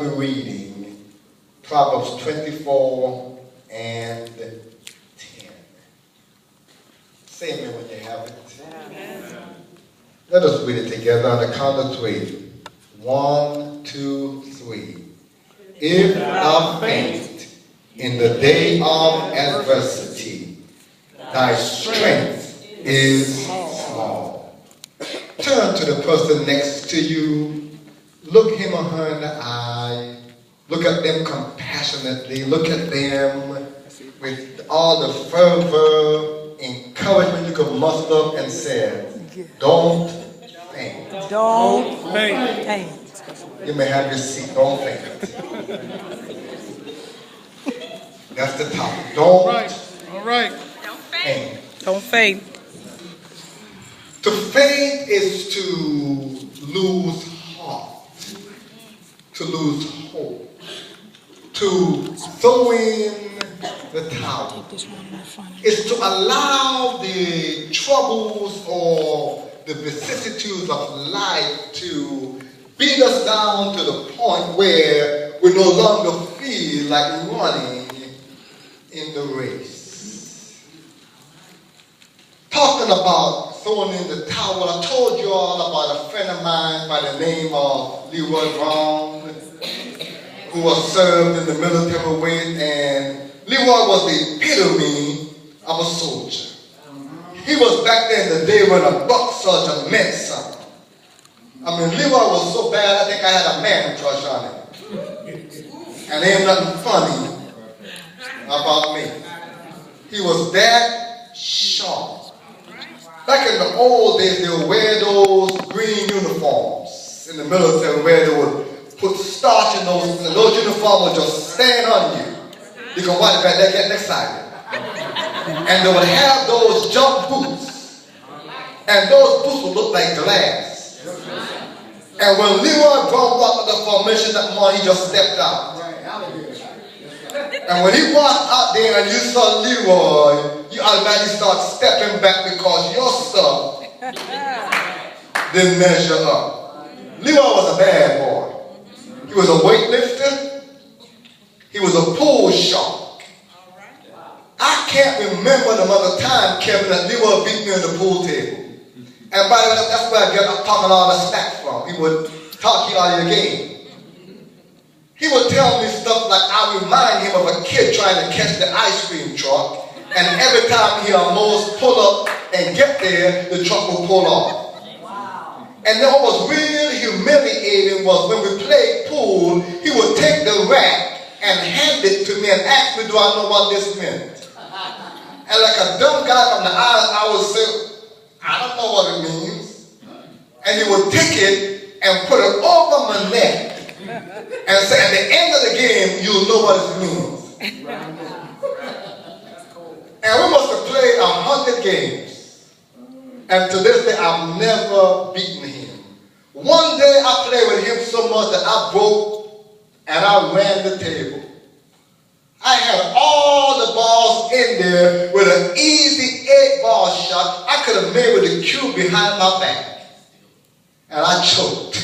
primary reading, Proverbs 24 and 10. Say amen when you have it. Amen. Let us read it together on the count of 3. 1, 2, 3. If thou faint in the day of adversity, thy strength is small. Turn to the person next to you. Look him or her in the eye. Look at them compassionately. Look at them with all the fervor, encouragement you can muster up and say, don't faint. Don't faint. You may have your seat. Don't faint. That's the topic. Don't All right. faint. Don't faint. To faint is to lose heart, to lose hope, to throw in the towel. It's to allow the troubles or the vicissitudes of life to beat us down to the point where we no longer feel like running in the race. Talking about throwing in the towel, I told you all about a friend of mine by the name of Leroy Brown, who was served in the military with, and Leroy was the epitome of a soldier. He was back there in the day when a buck sergeant meant something. I mean, Leroy was so bad, I think I had a man crush on him. And there ain't nothing funny about me. He was that sharp. Back in the old days, they would wear those green uniforms in the military where they would put starch in those, and those uniforms would just stand on you. You can watch back there getting excited. And they would have those jump boots. And those boots would look like glass. And when Leroy Brown walked the formation that morning, he just stepped out. And when he walked out there and you saw Leroy, you automatically start stepping back because your stuff didn't measure up. Leroy was a bad boy. He was a weightlifter. He was a pool shark. I can't remember the other time, Kevin, that Leroy beat me on the pool table. And by the way, that's where I get up talking all the snacks from. He would talk you out of your game. He would tell me stuff like I remind him of a kid trying to catch the ice cream truck, and every time he almost pull up and get there, the truck will pull off. Wow. And then what was really humiliating was when we played pool, he would take the rack and hand it to me and ask me, do I know what this meant? And like a dumb guy from the island, I would say, I don't know what it means. And he would take it and put it over my neck and say, at the end of the game, you'll know what it means. And we must have played 100 games. And to this day, I've never beaten him. One day, I played with him so much that I broke and I ran the table. I had all the balls in there with an easy 8-ball shot I could have made with a cue behind my back. And I choked.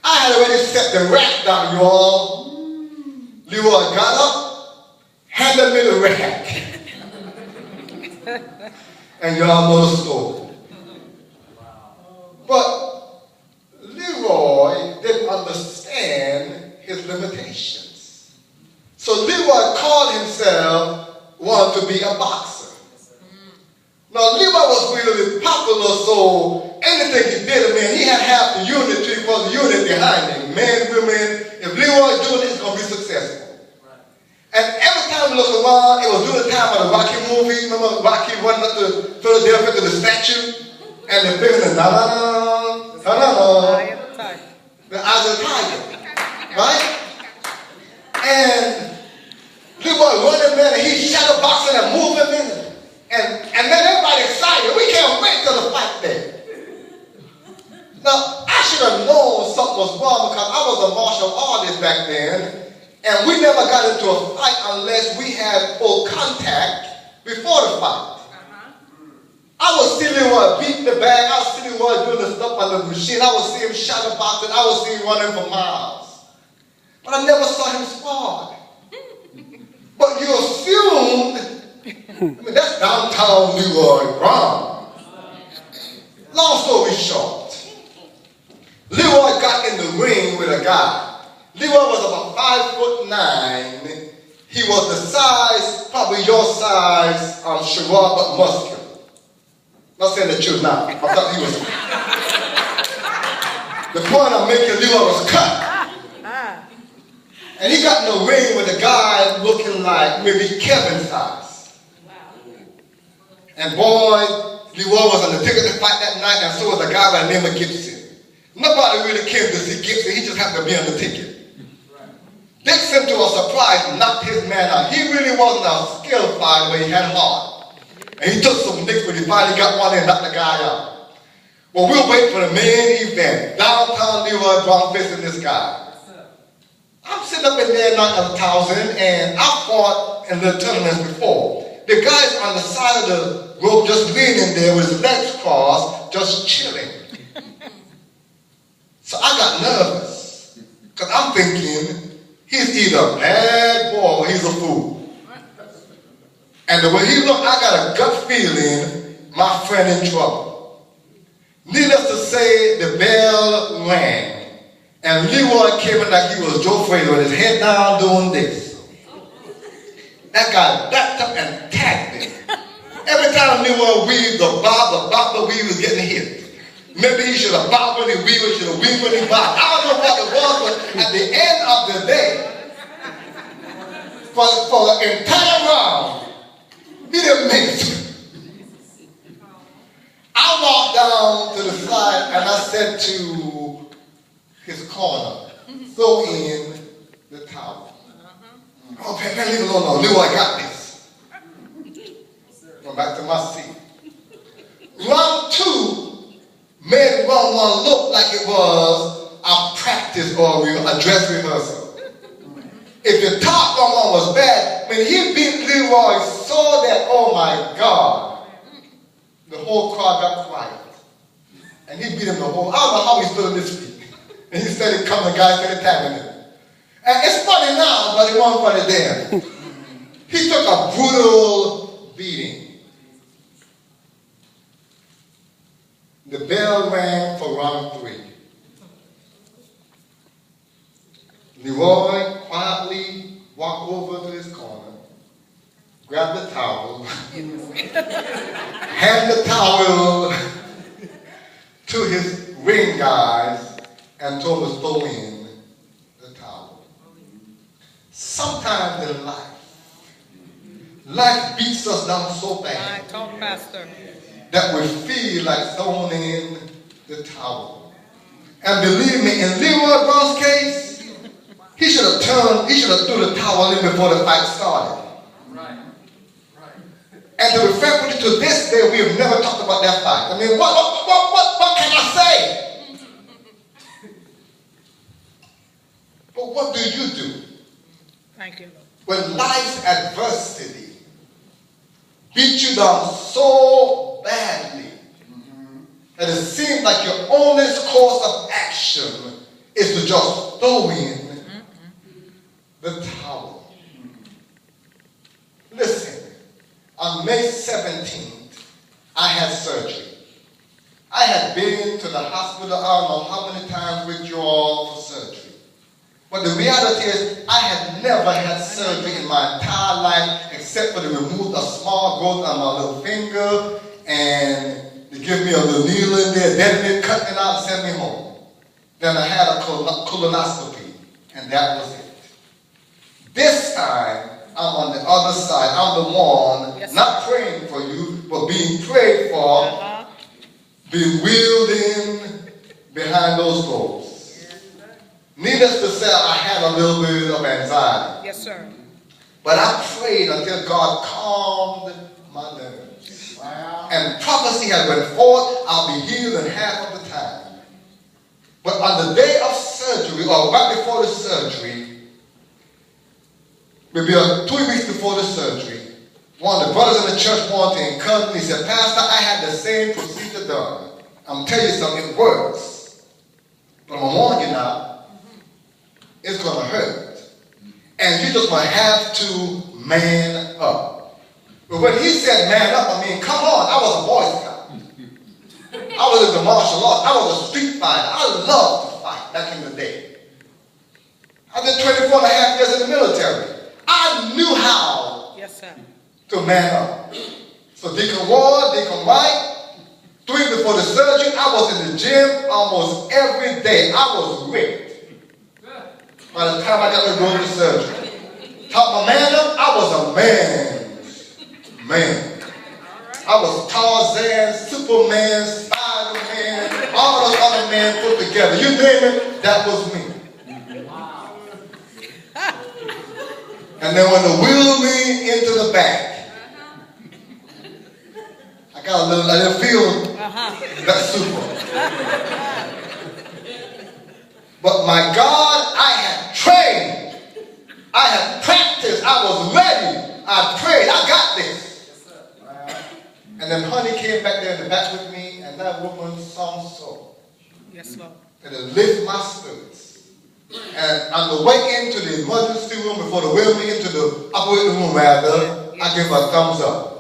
I had already set the rack down, you all. Leroy got up, handed me the rack. And y'all know the story. But Leroy didn't understand his limitations. So Leroy called himself wanted to be a boxer. Now Leroy was really popular, so anything he did, I mean, he had half the unit, because the unit behind him. Men, women, if Leroy doing it, it's going to be successful. And every time we look around, it was during the time of the Rocky movie. Remember Rocky running up to Philadelphia to the statue? And they're bigger than the eyes of the tiger. Right? And Leroy running, man, and he's shadow boxing and moving, man. And then everybody excited. We can't wait till the fight day. Now, I should have known something was wrong because I was a martial artist back then. And we never got into a fight unless we had full contact before the fight. I would see Leroy beating the bag. I would see Leroy doing the stuff on the machine. I would see him shadow boxing. I would see him running for miles. But I never saw him spar. But you assumed, that's downtown Leroy Brown. Long story short, Leroy got in the ring with a guy. Leroy was about 5'9". He was the size, probably your size, Sherrod, but muscular. Not saying the truth now. I thought he was. The point I'm making, Leroy was cut. And he got in the ring with a guy looking like maybe Kevin's size. And boy, Leroy was on the ticket to fight that night, and so was a guy by the name of Gibson. Nobody really came to see Gibson, he just happened to be on the ticket. Dixon, to a surprise, knocked his man out. He really wasn't a skilled fighter, but he had heart. And he took some nicks, but he finally got one and knocked the guy out. Well, we'll wait for the main event. Downtown Leroy Brown facing this guy. I'm sitting up in there not 1,000, and I fought in the tournaments before. The guy's on the side of the rope just leaning there with his legs crossed, just chilling. So I got nervous, because I'm thinking, he's either a bad boy or he's a fool. And the way he looked, I got a gut feeling my friend in trouble. Needless to say, the bell rang. And Leroy came in like he was Joe Frazier with his head down doing this. That guy backed up and tagged him. Every time Leroy weaved the bob weave was getting hit. Maybe he should have bobbed when he weaved, he should have weaved when he bobbed. I don't know what it was, but at the end of the day, for the entire round, he didn't make it. I walked down to the side and I said to his corner, throw in the towel. Oh, Penn, leave it alone. No, Leroy got this. Go back to my seat. Round 2 made round 1 look like it was a practice or a dress rehearsal. If the top round 1 was bad, when he beat Leroy so that, oh my God, the whole crowd got quiet. And he beat him the whole, I don't know how he stood on his feet. And he started coming, the guy started tagging him. And it's funny now, but it wasn't funny then. He took a brutal beating. The bell rang for round 3. Leroy quietly walked over to his corner, grabbed the towel, handed the towel to his ring guys, and told him to throw in the towel. Sometimes in life beats us down so bad that we feel like throwing in the towel. And believe me, in Leroy Brown's case, he should have threw the towel in before the fight started. And to be fair with you, to this day, we have never talked about that fight. I mean, what can I say? But what do you do? Thank you. When life's adversity beats you down so badly that it seems like your only course of action is to just throw in the towel. Listen, on May 17th, I had surgery. I had been to the hospital, I don't know how many times with you all for surgery. But the reality is, I had never had surgery in my entire life except for they removed a small growth on my little finger and they give me a little needle in there, then they cut it out and send me home. Then I had a colonoscopy and that was it. This time, I'm on the other side. I'm the one not praying for you, but being prayed for, being wheeled in behind those doors. Needless to say, I had a little bit of anxiety. Yes, sir. But I prayed until God calmed my nerves. Wow. And prophecy had went forth, I'll be healed in half of the time. But on the day of surgery, or right before the surgery, maybe 2 weeks before the surgery, One of the brothers in the church wanted to encourage me. He said, Pastor, I had the same procedure done. I'm telling you something, it works. But I'm going to warn you now, it's going to hurt. And you just going to have to man up. But when he said man up, I mean, come on, I was a Boy Scout. I was in the martial arts. I was a street fighter. I loved to fight back in the day. I did 24 and a half years in the military. I knew how to man up. So Deacon Ward, Deacon White, 3 before the surgery, I was in the gym almost every day. I was ripped. By the time I got to go to the surgery. Taught my man up, I was a man. I was Tarzan, Superman, Spider-Man, all those other men put together. You name it, that was me. And then when they wheeled me into the back, I didn't feel that super. But my God, I had trained. I had practiced. I was ready. I prayed. I got this. And then honey came back there in the back with me, and that woman sung so. Yes, Lord. And it lifted my spirits. And on the way into the emergency room, before they wheeled me into the operating room, rather, I gave her a thumbs up.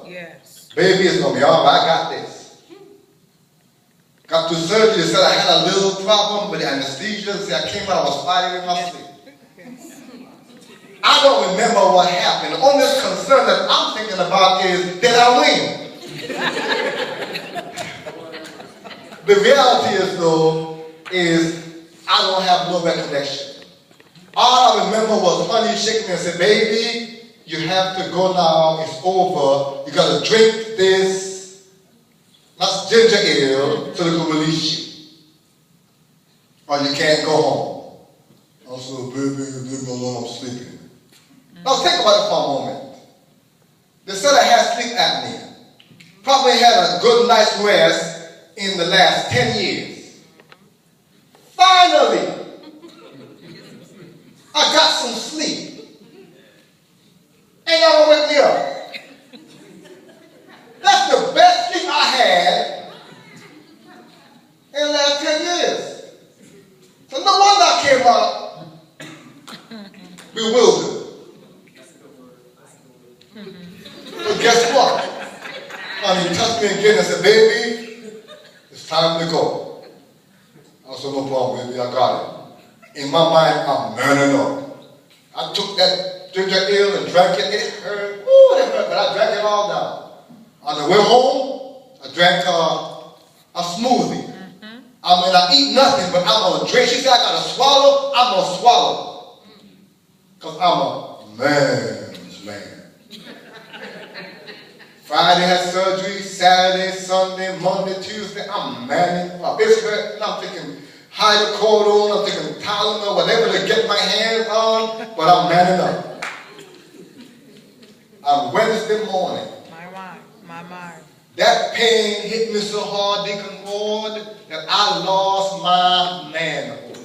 Baby, it's going to be all right. I got this. Got through surgery. They said I had a little problem with the anesthesia. They said I came out, I was fighting in my sleep. I don't remember what happened. The only concern that I'm thinking about is, did I win? The reality is, though, I don't have no recollection. All I remember was honey shaking me and said, baby, you have to go now, it's over. You got to drink this, that's ginger ale, so they can release you. Or you can't go home. I said, baby, you leave me alone, I'm sleeping. Now think about it for a moment. They said I had sleep apnea. Probably had a good night's rest in the last 10 years. Finally, I got some sleep. Ain't y'all gonna wake me up? That's the best sleep I had in the last 10 years. So no wonder I came out bewildered. But guess what? Honey touched me again and said, baby, it's time to go. I said, no problem, baby, I got it. In my mind, I'm burning up. I took that ginger ale and drank it. It hurt. Ooh, it hurt, but I drank it all down. On the way home, I drank a smoothie. I mean, I eat nothing, but I'm going to drink. She said, I got to swallow. I'm going to swallow. Because I'm a man's man. Friday had surgery, Saturday, Sunday, Monday, Tuesday. I'm manning up. It's hurt, and I'm thinking hydrocodone, I'm thinking Tylenol, whatever to get my hands on, but I'm manning up. On Wednesday morning, my mind. That pain hit me so hard, Deacon Ward, that I lost my manhood.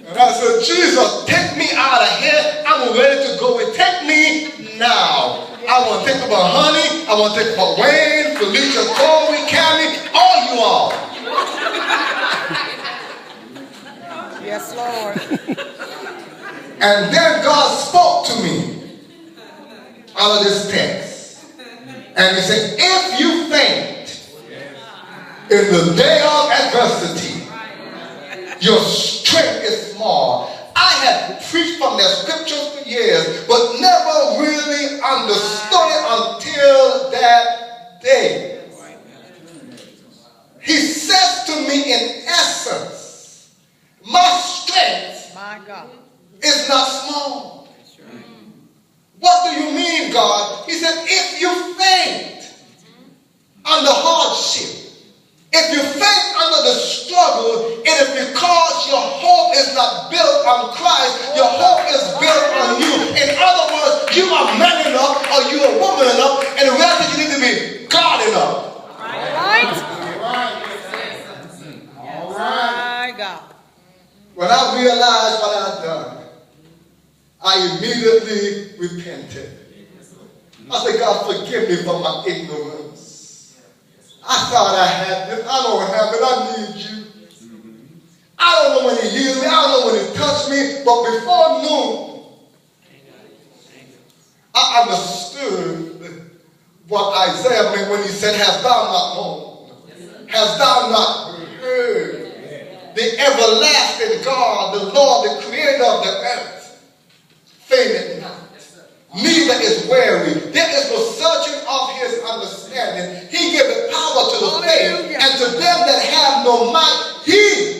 And I said, Jesus, take me out of here. I'm ready to go. Take me now. I want to think about honey. I want to think about Wayne, Felicia, Corey, Cammy, all you all. Yes, Lord. And then God spoke to me out of this text. And he said, if you faint in the day of adversity, your strength is small. I had preached from that scriptures for years, but never really understood it until that day. He says to me in essence, my strength, my God, is not small. What do you mean, God? He said, if you faint under hardship, if you faint under the struggle, it is because your hope is not built on Christ. Your hope is built on you. In other words, you are man enough or you are woman enough, and the reality you need to be God enough. All right. God. When I realized what I'd done, I immediately repented. I said, God, forgive me for my ignorance. I thought I had this. I don't have it. I need you. I don't know when he healed me. I don't know when he touched me. But before noon, I understood what Isaiah meant when he said, hast thou not known? Hast thou not heard? The everlasting God, the Lord, the creator of the earth, fainteth not, neither is weary. There is no searching of his understanding. He giveth power to the faint, and to them that have no might, he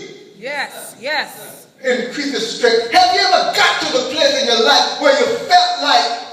increases strength. Have you ever got to the place in your life where you felt like